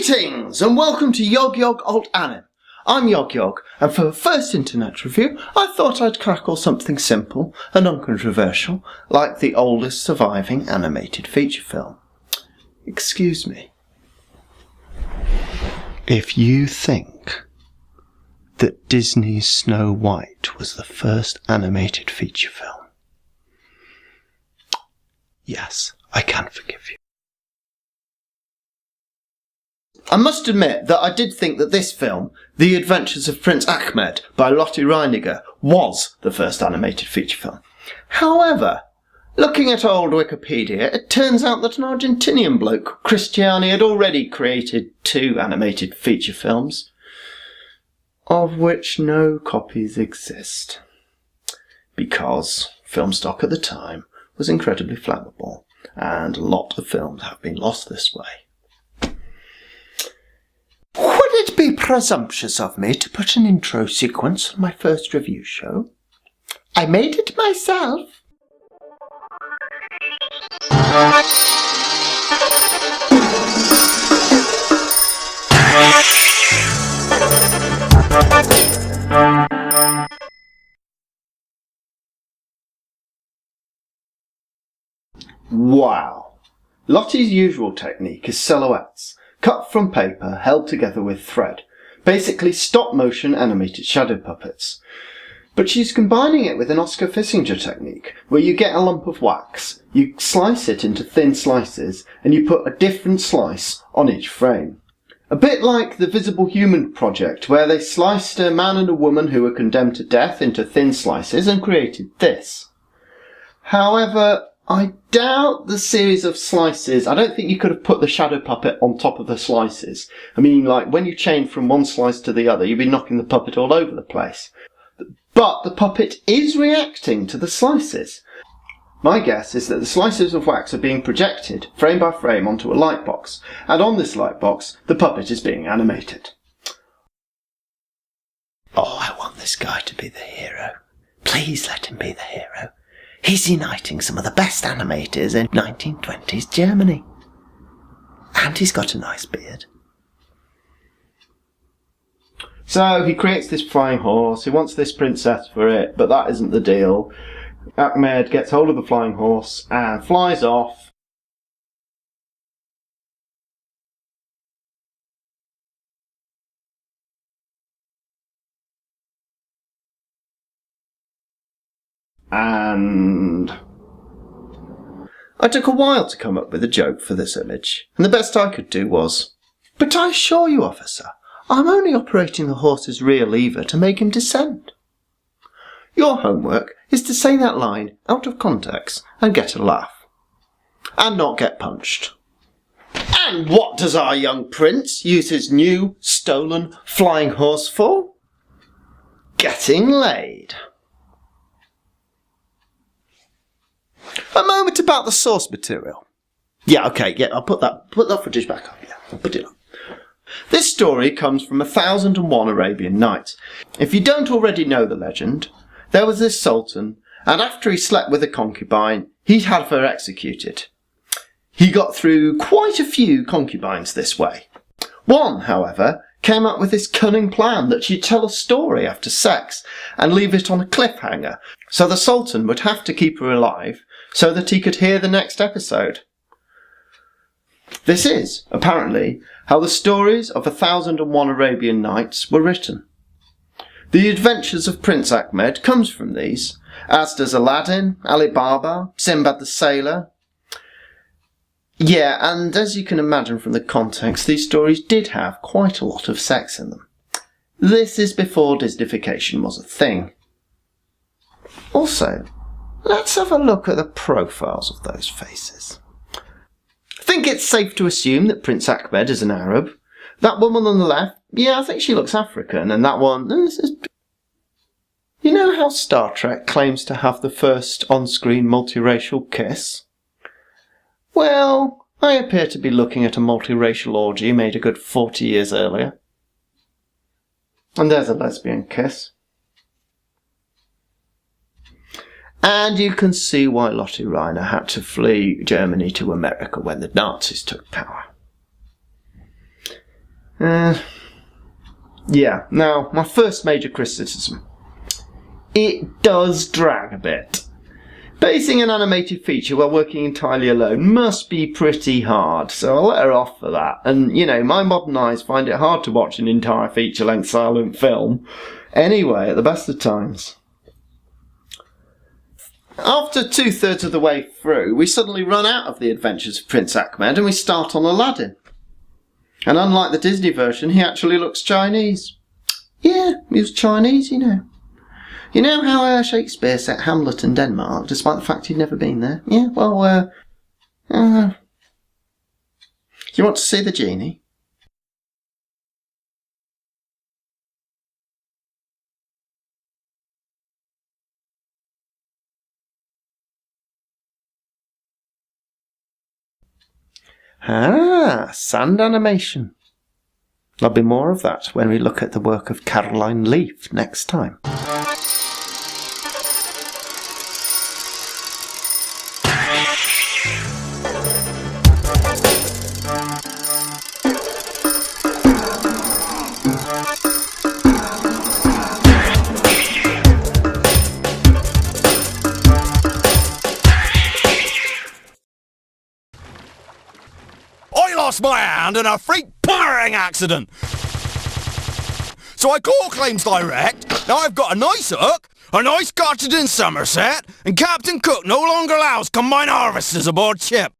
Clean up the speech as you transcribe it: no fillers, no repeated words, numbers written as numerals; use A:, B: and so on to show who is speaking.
A: Greetings and welcome to Yogyog Alt Anim. I'm Yogyog, and for the first internet review I thought I'd crackle something simple and uncontroversial like the oldest surviving animated feature film. Excuse me. If you think that Disney's Snow White was the first animated feature film, yes, I can forgive you. I must admit that I did think that this film, The Adventures of Prince Achmed by Lotte Reiniger, was the first animated feature film. However, looking at old Wikipedia, it turns out that an Argentinian bloke, Cristiani, had already created 2 animated feature films, of which no copies exist, because film stock at the time was incredibly flammable, and a lot of films have been lost this way. Would it be presumptuous of me to put an intro sequence on my first review show? I made it myself. Wow. Lotte's usual technique is silhouettes, cut from paper, held together with thread. Basically stop-motion animated shadow puppets. But she's combining it with an Oscar Fissinger technique, where you get a lump of wax, you slice it into thin slices, and you put a different slice on each frame. A bit like the Visible Human project, where they sliced a man and a woman who were condemned to death into thin slices and created this. However, I doubt the series of slices. I don't think you could have put the shadow puppet on top of the slices. I mean, like, when you chain from one slice to the other, you'd be knocking the puppet all over the place. But the puppet is reacting to the slices. My guess is that the slices of wax are being projected, frame by frame, onto a light box, and on this light box, the puppet is being animated. Oh, I want this guy to be the hero. Please let him be the hero. He's uniting some of the best animators in 1920s Germany. And he's got a nice beard. So he creates this flying horse, he wants this princess for it, but that isn't the deal. Achmed gets hold of the flying horse and flies off. And I took a while to come up with a joke for this image, and the best I could do was, "But I assure you, officer, I'm only operating the horse's rear lever to make him descend." Your homework is to say that line out of context and get a laugh. And not get punched. And what does our young prince use his new, stolen, flying horse for? Getting laid. A moment about the source material. Yeah, okay, yeah, I'll put that footage back up. Yeah, I'll put it up. This story comes from 1001 Arabian Nights. If you don't already know the legend, there was this sultan, and after he slept with a concubine, he'd have her executed. He got through quite a few concubines this way. One, however, came up with this cunning plan that she'd tell a story after sex and leave it on a cliffhanger, so the sultan would have to keep her alive so that he could hear the next episode. This is, apparently, how the stories of 1001 Arabian Nights were written. The Adventures of Prince Achmed comes from these, as does Aladdin, Ali Baba, Sinbad the Sailor. Yeah, and as you can imagine from the context, these stories did have quite a lot of sex in them. This is before Disneyfication was a thing. Also, let's have a look at the profiles of those faces. I think it's safe to assume that Prince Achmed is an Arab. That woman on the left, yeah, I think she looks African, and that one... You know how Star Trek claims to have the first on-screen multiracial kiss? Well, I appear to be looking at a multiracial orgy made a good 40 years earlier. And there's a lesbian kiss. And you can see why Lotte Reiniger had to flee Germany to America when the Nazis took power. Yeah, now, my first major criticism. It does drag a bit. Basing an animated feature while working entirely alone must be pretty hard, so I'll let her off for that. And, my modern eyes find it hard to watch an entire feature-length silent film. Anyway, at the best of times. After 2/3 of the way through, we suddenly run out of the Adventures of Prince Achmed and we start on Aladdin. And unlike the Disney version, he actually looks Chinese. Yeah, he was Chinese, You know how Shakespeare set Hamlet in Denmark, despite the fact he'd never been there? Yeah, well, you want to see the genie? Ah, sand animation. There'll be more of that when we look at the work of Caroline Leaf next time.
B: I lost my hand in a freak powering accident. So I call Claims Direct. Now I've got a nice hook, a nice cottage in Somerset, and Captain Cook no longer allows combined harvesters aboard ship.